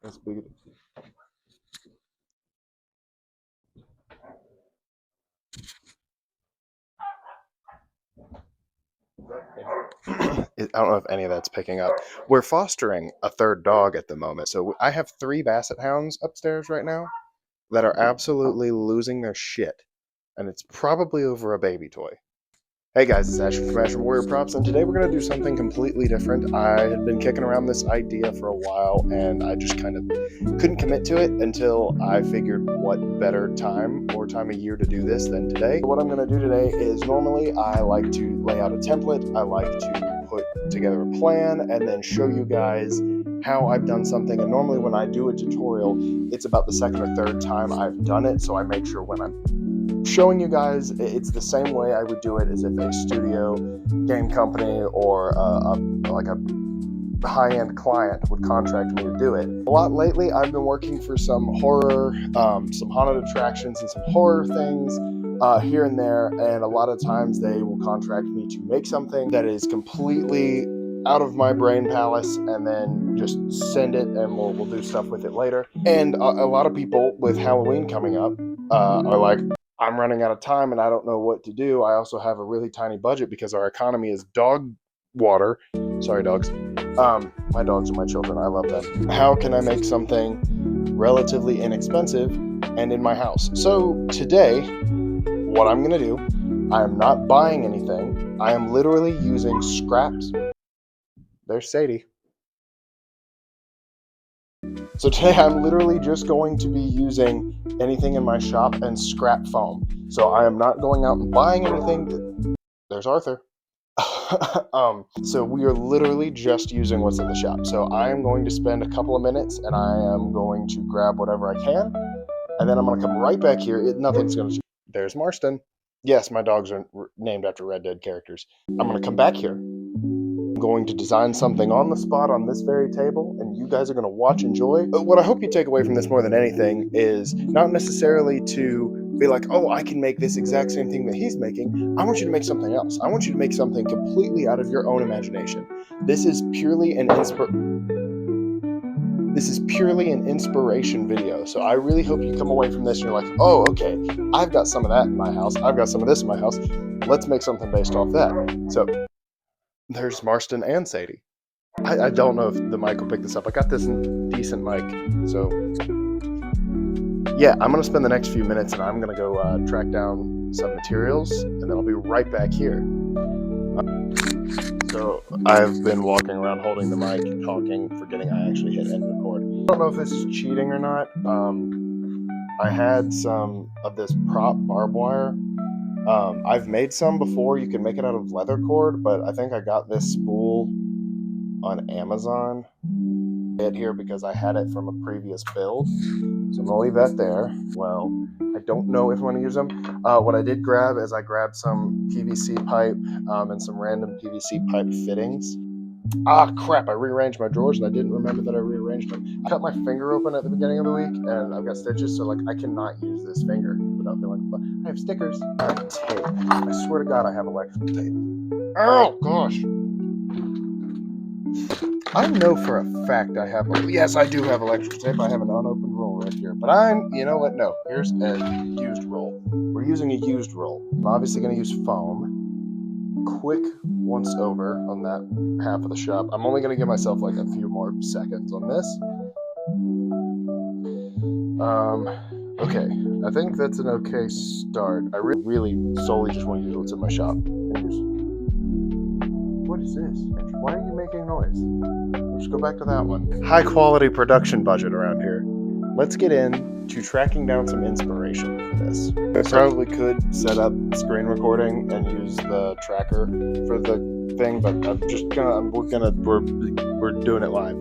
That's big. I don't know if any of that's picking up. We're fostering a third dog at the moment. So I have 3 basset hounds upstairs right now that are absolutely losing their shit. And it's probably over a baby toy. Hey guys, it's Ash from Ash from Warrior Props, and today we're going to do something completely different. I had been kicking around this idea for a while, and I just kind of couldn't commit to it until I figured what better time or time of year to do this than today. What I'm going to do today is normally I like to lay out a template, I like to put together a plan, and then show you guys how I've done something. And normally when I do a tutorial, it's about the second or third time I've done it, so I make sure when I'm showing you guys it's the same way I would do it as if a studio game company or like a high-end client would contract me to do it. A lot lately I've been working for some horror, some haunted attractions and some horror things here and there, and a lot of times they will contract me to make something that is completely out of my brain palace and then just send it and we'll do stuff with it later. And a lot of people with Halloween coming up are like, I'm running out of time and I don't know what to do. I also have a really tiny budget because our economy is dog water. Sorry, dogs. My dogs are my children. I love them. How can I make something relatively inexpensive and in my house? So today, what I'm going to do, I am not buying anything. I am literally using scraps. There's Sadie. So today I'm literally just going to be using anything in my shop and scrap foam. So I am not going out and buying anything. There's Arthur. So we are literally just using what's in the shop. So I am going to spend a couple of minutes and I am going to grab whatever I can. And then I'm going to come right back here. Nothing's going to... There's Marston. Yes, my dogs are named after Red Dead characters. I'm going to come back here. I'm going to design something on the spot on this very table, and you guys are going to watch, enjoy. What I hope you take away from this more than anything is not necessarily to be like, oh, I can make this exact same thing that he's making. I want you to make something else. I want you to make something completely out of your own imagination. This is purely an inspiration video. So I really hope you come away from this and you're like, oh, okay, I've got some of that in my house. I've got some of this in my house. Let's make something based off that. So there's Marston and Sadie. I don't know if the mic will pick this up. I got this decent mic. So yeah, I'm going to spend the next few minutes and I'm going to go track down some materials and then I'll be right back here. So I've been walking around holding the mic, talking, forgetting I actually hit end record. I don't know if this is cheating or not. I had some of this prop barbed wire. I've made some before. You can make it out of leather cord, but I think I got this spool on Amazon here because I had it from a previous build. So I'm gonna leave that there. Well, I don't know if I'm gonna use them. What I did grab is I grabbed some PVC pipe and some random PVC pipe fittings. Ah, crap, I rearranged my drawers and I didn't remember that I rearranged them. I cut my finger open at the beginning of the week and I've got stitches, so like I cannot use this finger without feeling like, I have stickers. I have tape. I swear to God I have electrical tape. Oh, gosh. I know for a fact I have, yes, I do have electrical tape. I have an unopened roll right here, but you know what, no, here's a used roll. We're using a used roll. I'm obviously going to use foam. Quick once over on that half of the shop. I'm only going to give myself like a few more seconds on this. Okay, I think that's an okay start. I really solely just want to use what's in my shop. What is this? Why are you making noise? Let's go back to that one. High quality production budget around here. Let's get into tracking down some inspiration for this. I probably could set up screen recording and use the tracker for the thing, but we're doing it live.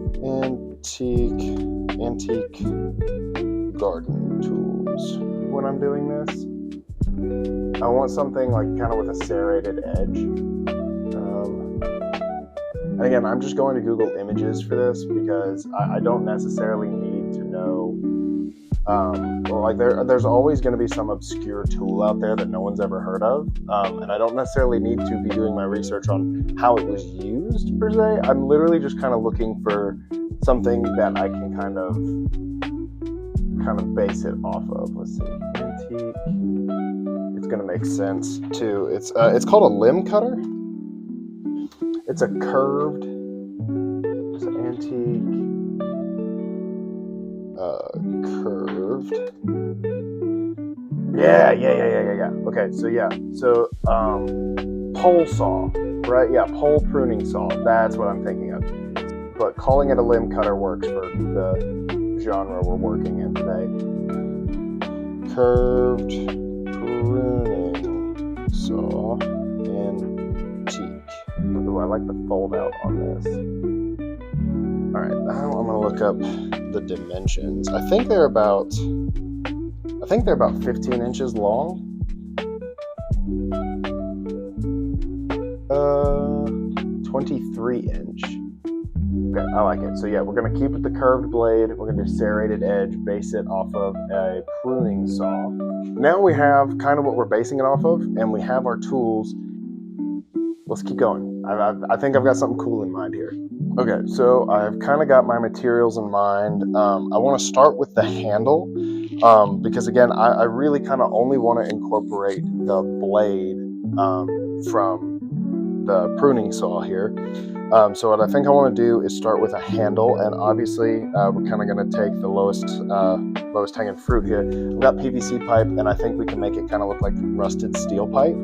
Antique garden tools. When I'm doing this, I want something like kind of with a serrated edge. And again, I'm just going to Google images for this because I don't necessarily need to know. There's always going to be some obscure tool out there that no one's ever heard of, and I don't necessarily need to be doing my research on how it was used per se. I'm literally just kind of looking for something that I can kind of base it off of. Let's see, antique. It's gonna make sense too. It's called a limb cutter. It's a curved. It's an antique. Curved. Yeah. Okay, so pole saw, right? Yeah, pole pruning saw. That's what I'm thinking of. But calling it a limb cutter works for the genre we're working in today. Curved pruning saw antique. Ooh, I like the fold out on this. All right, now I'm gonna look up the dimensions. I think they're about 15 inches long. 23 inch. Okay, I like it. So yeah, we're gonna keep it the curved blade. We're gonna do serrated edge, base it off of a pruning saw. Now we have kind of what we're basing it off of, and we have our tools. Let's keep going. I think I've got something cool in mind here. Okay, so I've kind of got my materials in mind. I want to start with the handle, because again, I really kind of only want to incorporate the blade from the pruning saw here. So what I think I want to do is start with a handle, and obviously we're kind of going to take the lowest hanging fruit here. I've got PVC pipe, and I think we can make it kind of look like rusted steel pipe.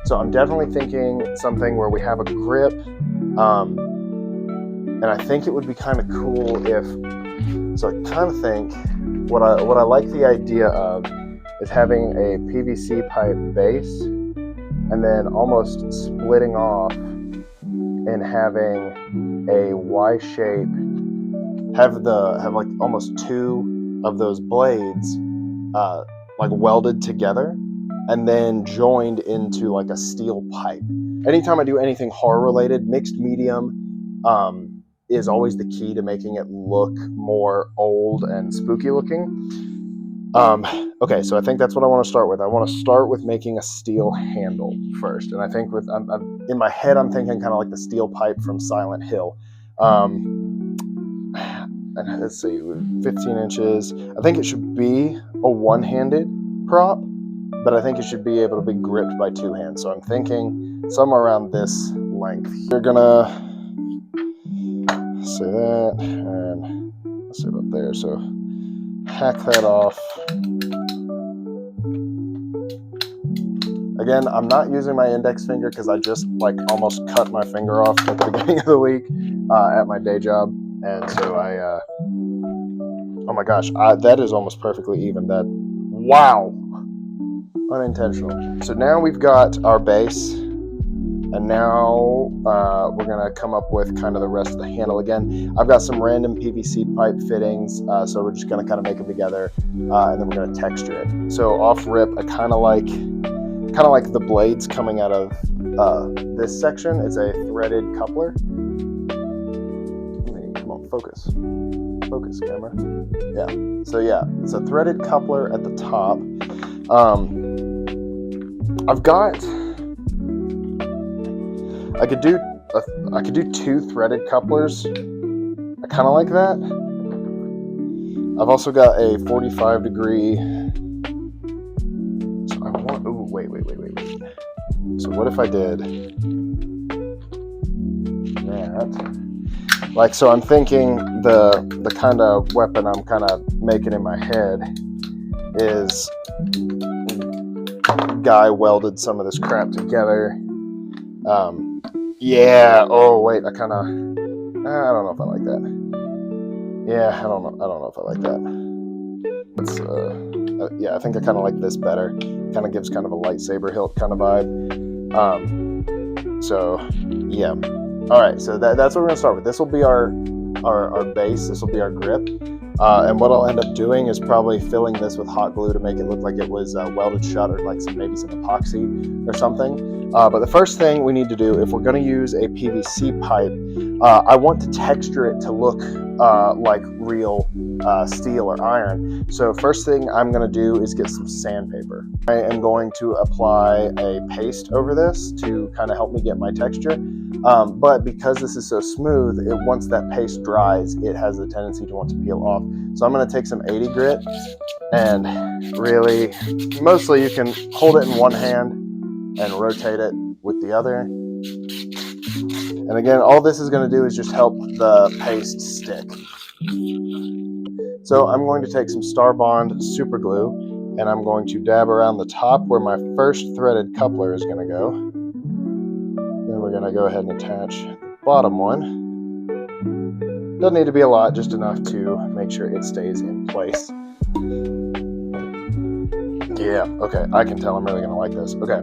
So I'm definitely thinking something where we have a grip, and I think it would be kind of cool if. So I kind of think what I like the idea of is having a PVC pipe base, and then almost splitting off and having a Y shape, have like almost two of those blades like welded together and then joined into like a steel pipe. Anytime I do anything horror related, mixed medium is always the key to making it look more old and spooky looking. Okay, so I think that's what I want to start with. I want to start with making a steel handle first, and I think in my head I'm thinking kind of like the steel pipe from Silent Hill. And let's see, 15 inches. I think it should be a one-handed prop, but I think it should be able to be gripped by two hands. So I'm thinking somewhere around this length. You're gonna say that, and let's see about there. So hack that off. Again, I'm not using my index finger because I just like almost cut my finger off at the beginning of the week at my day job, and so oh my gosh, that is almost perfectly even. That, wow, unintentional. So now we've got our base, and now we're gonna come up with kind of the rest of the handle. Again, I've got some random PVC pipe fittings, so we're just gonna kind of make them together, and then we're gonna texture it. So off rip, I kind of like the blades coming out of this section. It's a threaded coupler. Come on, focus, camera. Yeah. So yeah, it's a threaded coupler at the top. I could do two threaded couplers. I kind of like that. I've also got a 45 degree. So I want. Ooh, wait. So what if I did that? Like, so I'm thinking the kind of weapon I'm kind of making in my head is guy welded some of this crap together. Yeah. Oh wait, I don't know if I like that. Yeah, I don't know if I like that. It's yeah, I think I kind of like this better. Kind of gives kind of a lightsaber hilt kind of vibe. So yeah. All right, so that's what we're gonna start with. This will be our base. This will be our grip. And what I'll end up doing is probably filling this with hot glue to make it look like it was welded shut, or like maybe some epoxy or something. But the first thing we need to do, if we're going to use a PVC pipe, I want to texture it to look like real steel or iron. So first thing I'm going to do is get some sandpaper. I am going to apply a paste over this to kind of help me get my texture. But because this is so smooth, once that paste dries, it has the tendency to want to peel off. So I'm going to take some 80 grit and really, mostly you can hold it in one hand and rotate it with the other. And again, all this is going to do is just help the paste stick. So I'm going to take some Star Bond super glue and I'm going to dab around the top where my first threaded coupler is going to go. Then we're going to go ahead and attach the bottom one. Doesn't need to be a lot, just enough to make sure it stays in place. Yeah, okay, I can tell I'm really gonna like this. Okay,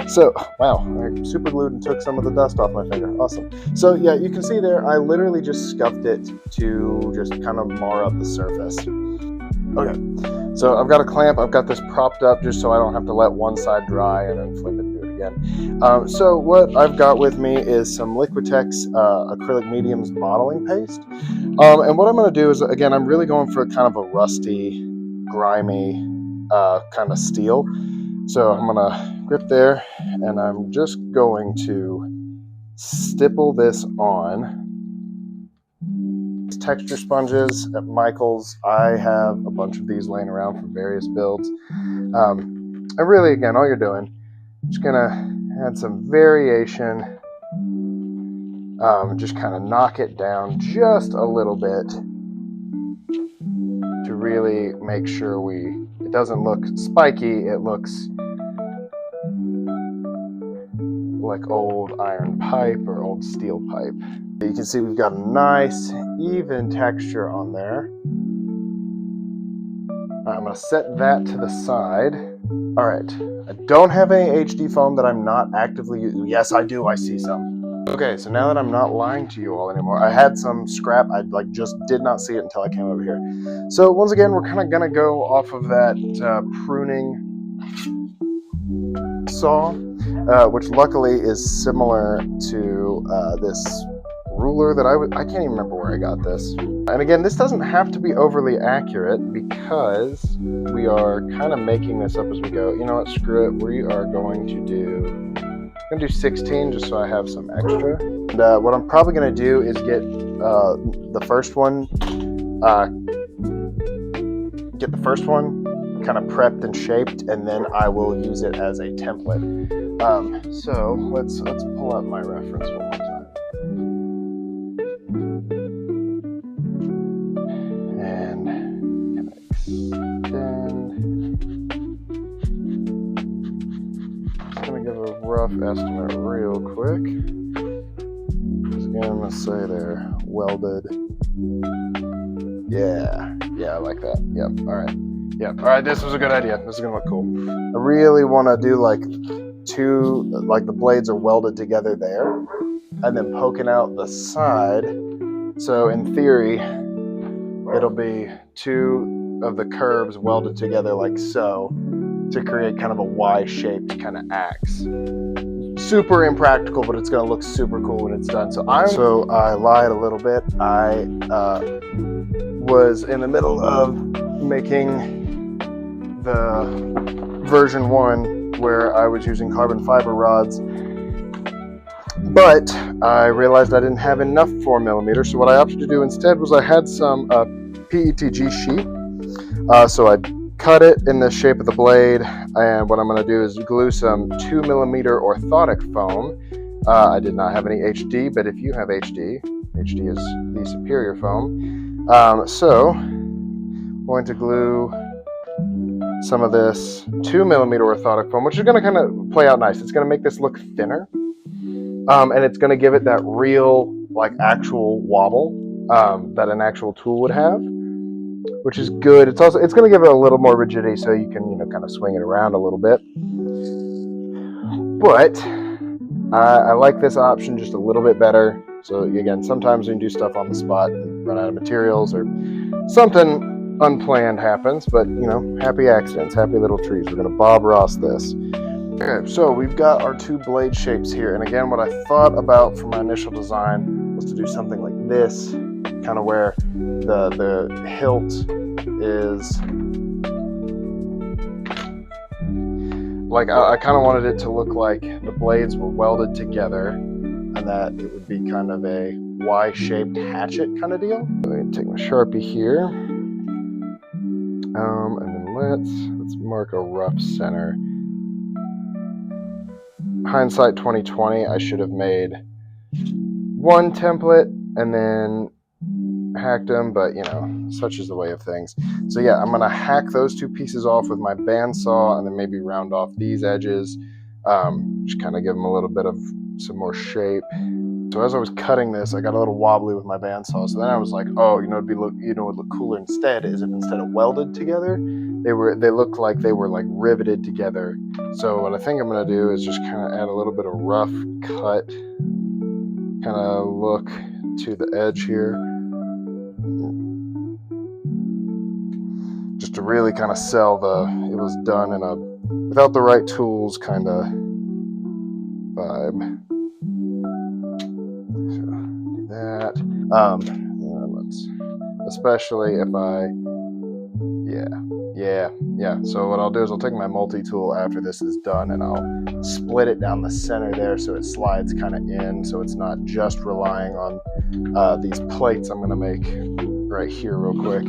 so, wow, I super glued and took some of the dust off my finger. Awesome. So yeah, you can see there, I literally just scuffed it to just kind of mar up the surface. Okay, so I've got a clamp, I've got this propped up just so I don't have to let one side dry and then flip it and do it again. So what I've got with me is some Liquitex acrylic mediums modeling paste. And what I'm gonna do is, again, I'm really going for kind of a rusty, grimy, kind of steel. So I'm gonna grip there and I'm just going to stipple this on. Texture sponges at Michael's. I have a bunch of these laying around for various builds. And really, again, all you're doing, just gonna add some variation, just kind of knock it down just a little bit to really make sure it doesn't look spiky, it looks like old iron pipe or old steel pipe. You can see we've got a nice even texture on there. I'm going to set that to the side. All right, I don't have any HD foam that I'm not actively using. Yes, I do, I see some. Okay, so now that I'm not lying to you all anymore, I had some scrap, I just did not see it until I came over here. So once again, we're kind of gonna go off of that pruning saw, which luckily is similar to this ruler that I can't even remember where I got this. And again, this doesn't have to be overly accurate because we are kind of making this up as we go. You know what, screw it, we are going to do 16 just so I have some extra. And what I'm probably going to do is get the first one kind of prepped and shaped, and then I will use it as a template. So let's pull up my reference one more time. And kind of extend. Just going to give a rough estimate real quick. Again, I'm going to say they're welded. Yeah, I like that. Yep, all right. Yep, all right, this was a good idea. This is going to look cool. I really want to do like the blades are welded together there, and then poking out the side. So in theory, it'll be two of the curves welded together like so to create kind of a Y-shaped kind of axe. Super impractical, but it's going to look super cool when it's done. So I lied a little bit. I was in the middle of making the version 1 where I was using carbon fiber rods, but I realized I didn't have enough 4mm, so what I opted to do instead was I had some PETG sheet, so I cut it in the shape of the blade, and what I'm going to do is glue some 2mm orthotic foam. I did not have any HD, but if you have HD is the superior foam. So I'm going to glue some of this 2mm orthotic foam, which is going to kind of play out nice. It's going to make this look thinner, and it's going to give it that real, like, actual wobble that an actual tool would have, which is good. It's going to give it a little more rigidity, so you can, kind of swing it around a little bit. But I like this option just a little bit better. So again, sometimes when you do stuff on the spot and run out of materials or something unplanned happens, but happy accidents, happy little trees. We're going to Bob Ross this. Okay, so we've got our two blade shapes here, and again, what I thought about for my initial design was to do something like this, kind of where the hilt is like, I kind of wanted it to look like the blades were welded together, and and that it would be kind of a Y-shaped hatchet kind of deal. I'm going to take my Sharpie here, and then let's mark a rough center. Hindsight 2020, I should have made one template and then hacked them, but you know, such is the way of things. So yeah, I'm gonna hack those two pieces off with my bandsaw and then maybe round off these edges, just kind of give them a little bit of some more shape. So as I was cutting this, I got a little wobbly with my bandsaw. So then I was like, oh, it'd look cooler instead is if instead of welded together, they looked like they were like riveted together. So what I think I'm gonna do is just kind of add a little bit of rough cut kind of look to the edge here, just to really kind of sell it was done in a without the right tools kind of vibe. So do that. Especially if yeah. So what I'll do is I'll take my multi-tool after this is done and I'll split it down the center there so it slides kind of in, so it's not just relying on these plates I'm going to make right here real quick.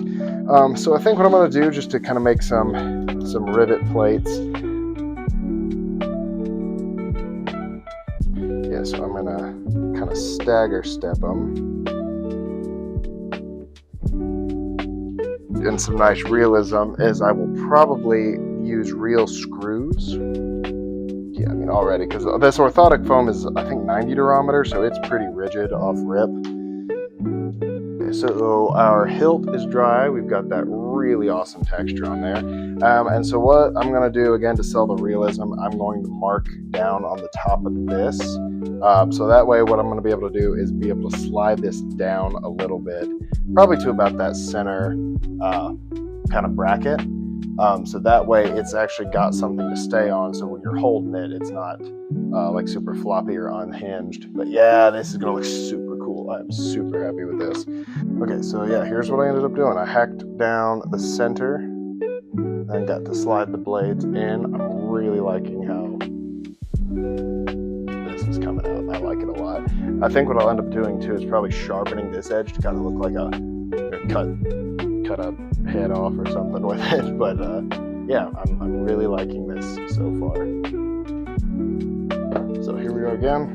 So I think what I'm going to do just to kind of make some rivet plates. Yeah, so I'm going to kind of stagger step them. And some nice realism is I will probably use real screws. Yeah, I mean already, because this orthotic foam is I think 90 durometer, so it's pretty rigid off rip. Okay, so our hilt is dry. We've got that really awesome texture on there. And so what I'm going to do again to sell the realism, I'm going to mark down on the top of this. So that way what I'm going to be able to do is be able to slide this down a little bit, probably to about that center kind of bracket. So that way it's actually got something to stay on, so when you're holding it, it's not like super floppy or unhinged. But yeah, this is going to look super cool. I'm super happy with this. Okay, so yeah, here's what I ended up doing. I hacked down the center and got to slide the blades in. I'm really liking how this is coming out. I like it a lot. I think what I'll end up doing too is probably sharpening this edge to kind of look like cut a head off or something with it. But yeah, I'm really liking this so far. So here we go again.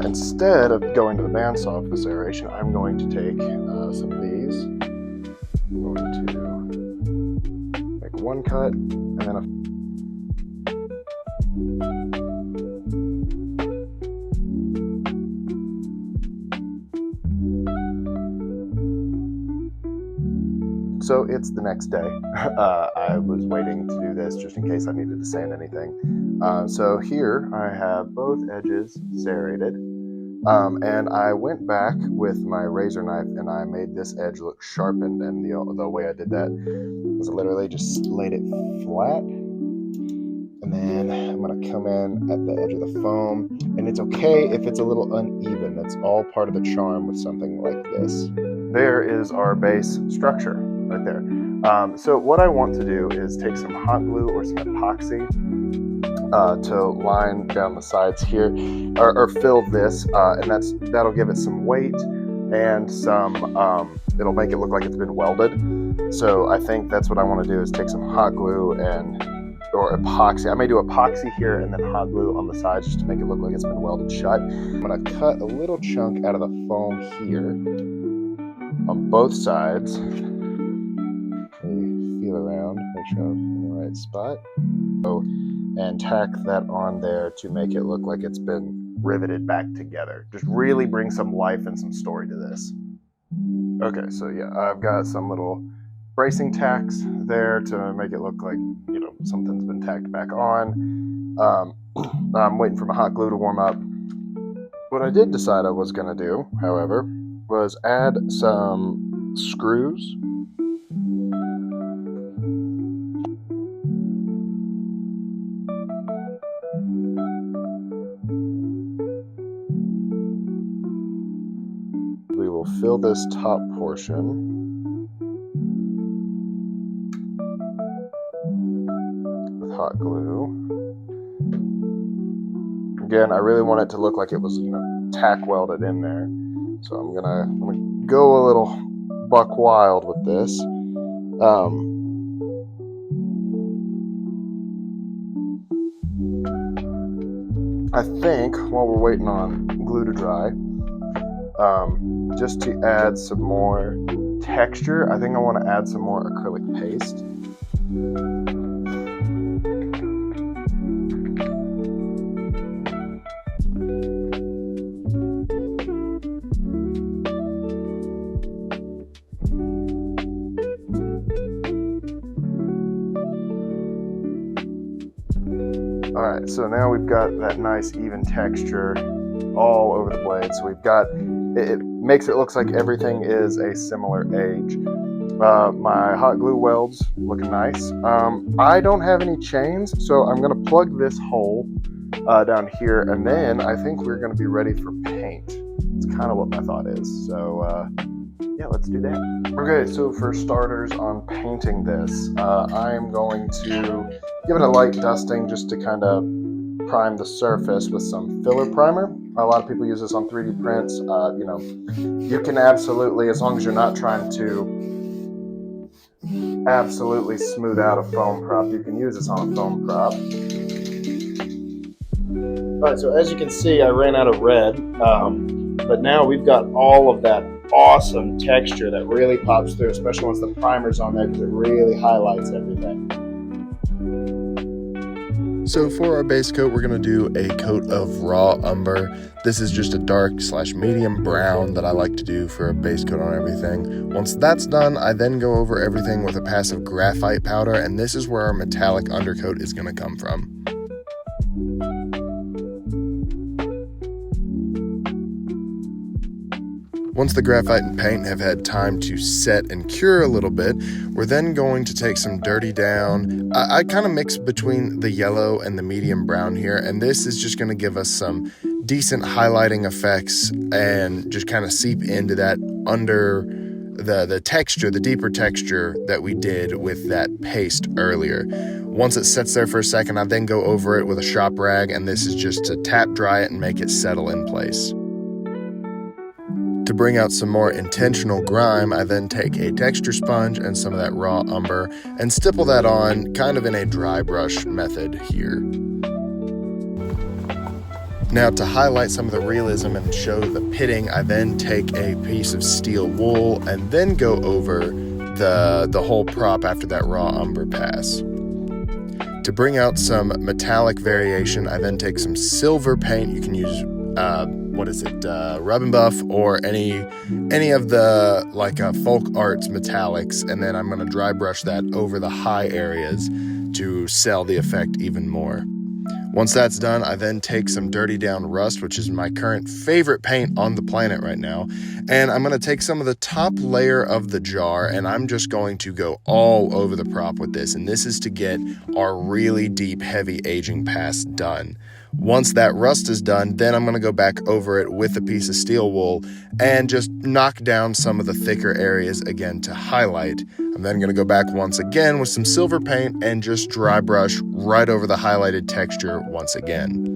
Instead of going to the bandsaw for this aeration, I'm going to take some of these. I'm going to make one cut and then a So it's the next day. I was waiting to do this just in case I needed to sand anything. So here I have both edges serrated. And I went back with my razor knife and I made this edge look sharpened. And the way I did that was I literally just laid it flat. And then I'm going to come in at the edge of the foam. And it's okay if it's a little uneven. That's all part of the charm with something like this. There is our base structure right there. So what I want to do is take some hot glue or some epoxy to line down the sides here, or fill this, and that'll give it some weight and some, it'll make it look like it's been welded. So I think that's what I want to do is take some hot glue or epoxy. I may do epoxy here and then hot glue on the sides just to make it look like it's been welded shut. I'm going to cut a little chunk out of the foam here on both sides. Feel around, make sure I'm in the right spot. And tack that on there to make it look like it's been riveted back together. Just really bring some life and some story to this. Okay, so yeah, I've got some little bracing tacks there to make it look like, you know, something's been tacked back on. I'm waiting for my hot glue to warm up. What I did decide I was going to do, however, was add some screws. We will fill this top portion with hot glue. Again, I really want it to look like it was, you know, tack welded in there. So I'm gonna go a little buck wild with this. I think while we're waiting on glue to dry, just to add some more texture, I think I want to add some more acrylic paste. Alright, so now we've got that nice even texture all over the blade. So we've got, it makes it looks like everything is a similar age. My hot glue welds looking nice. I don't have any chains, so I'm going to plug this hole down here, and then I think we're going to be ready for paint. It's kind of what my thought is. So yeah, let's do that. Okay, so for starters on painting this, I'm going to give it a light dusting just to kind of prime the surface with some filler primer. A lot of people use this on 3D prints. You know, you can absolutely, as long as you're not trying to absolutely smooth out a foam prop, you can use this on a foam prop. Alright, so as you can see, I ran out of red, but now we've got all of that awesome texture that really pops through, especially once the primer's on there, because it really highlights everything. So for our base coat, we're going to do a coat of raw umber. This is just a dark/medium brown that I like to do for a base coat on everything. Once that's done, I then go over everything with a passive graphite powder, and this is where our metallic undercoat is going to come from. Once the graphite and paint have had time to set and cure a little bit, we're then going to take some dirty down. I kind of mix between the yellow and the medium brown here, and this is just going to give us some decent highlighting effects and just kind of seep into that under the texture, the deeper texture that we did with that paste earlier. Once it sets there for a second, I then go over it with a shop rag, and this is just to tap dry it and make it settle in place. To bring out some more intentional grime, I then take a texture sponge and some of that raw umber and stipple that on kind of in a dry brush method here. Now to highlight some of the realism and show the pitting, I then take a piece of steel wool and then go over the whole prop after that raw umber pass. To bring out some metallic variation, I then take some silver paint. You can use Rub and Buff or any of the folk arts metallics, and then I'm going to dry brush that over the high areas to sell the effect even more. Once that's done, I then take some Dirty Down Rust, which is my current favorite paint on the planet right now, and I'm going to take some of the top layer of the jar, and I'm just going to go all over the prop with this, and this is to get our really deep, heavy aging pass done. Once that rust is done, then I'm going to go back over it with a piece of steel wool and just knock down some of the thicker areas again to highlight. I'm then going to go back once again with some silver paint and just dry brush right over the highlighted texture once again.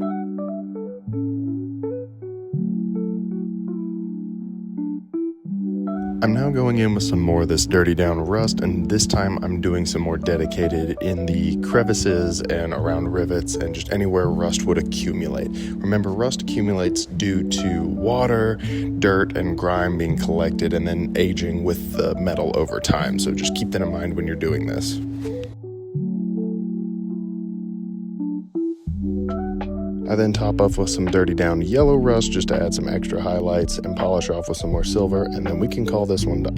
I'm now going in with some more of this Dirty Down Rust, and this time I'm doing some more dedicated in the crevices and around rivets and just anywhere rust would accumulate. Remember, rust accumulates due to water, dirt, and grime being collected and then aging with the metal over time, so just keep that in mind when you're doing this. I then top off with some Dirty Down Yellow Rust just to add some extra highlights and polish off with some more silver, and then we can call this one done.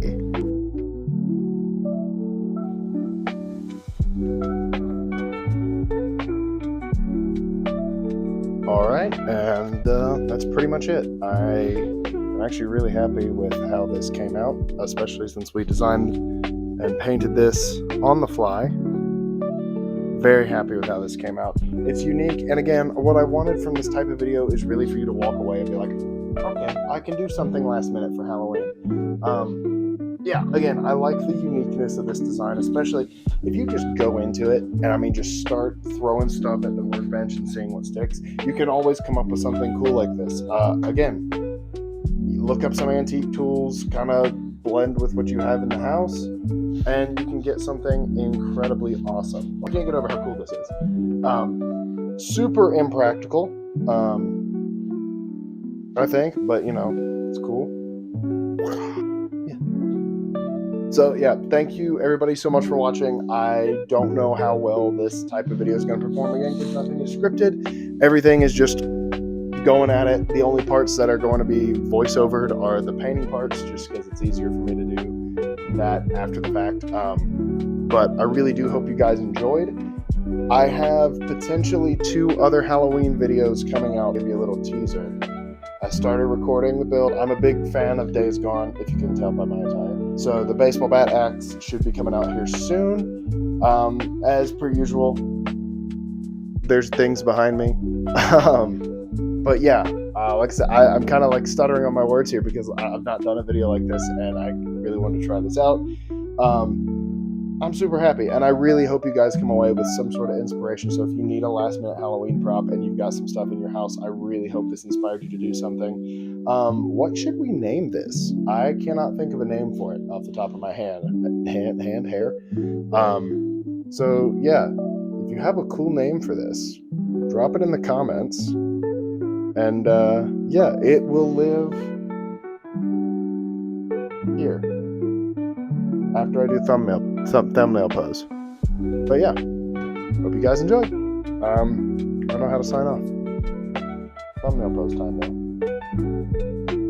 Alright, and that's pretty much it. I'm actually really happy with how this came out, especially since we designed and painted this on the fly. Very happy with how this came out. It's unique, and again, what I wanted from this type of video is really for you to walk away and be like, okay, I can do something last minute for Halloween. yeah, again, I like the uniqueness of this design, especially if you just go into it and I mean just start throwing stuff at the workbench and seeing what sticks. You can always come up with something cool like this. Again, you look up some antique tools, kind of blend with what you have in the house, and you can get something incredibly awesome. I can't get over how cool this is. Super impractical, I think, but you know, it's cool. So yeah, thank you everybody so much for watching. I don't know how well this type of video is going to perform again because nothing is scripted. Everything is just going at it. The only parts that are going to be voiceovered are the painting parts, just because it's easier for me to do that after the fact. But I really do hope you guys enjoyed. I have potentially 2 other Halloween videos coming out. I'll give you a little teaser. I started recording the build. I'm a big fan of Days Gone, if you can tell by my attire. So the baseball bat axe should be coming out here soon. As per usual, there's things behind me. But yeah, like I said, I'm kind of like stuttering on my words here because I've not done a video like this and I really wanted to try this out. I'm super happy, and I really hope you guys come away with some sort of inspiration. So if you need a last-minute Halloween prop and you've got some stuff in your house, I really hope this inspired you to do something. What should we name this? I cannot think of a name for it off the top of my hair. So yeah, if you have a cool name for this, drop it in the comments, and yeah, it will live here after I do thumbnail pose. But yeah, hope you guys enjoyed. I don't know how to sign off. Thumbnail pose time though.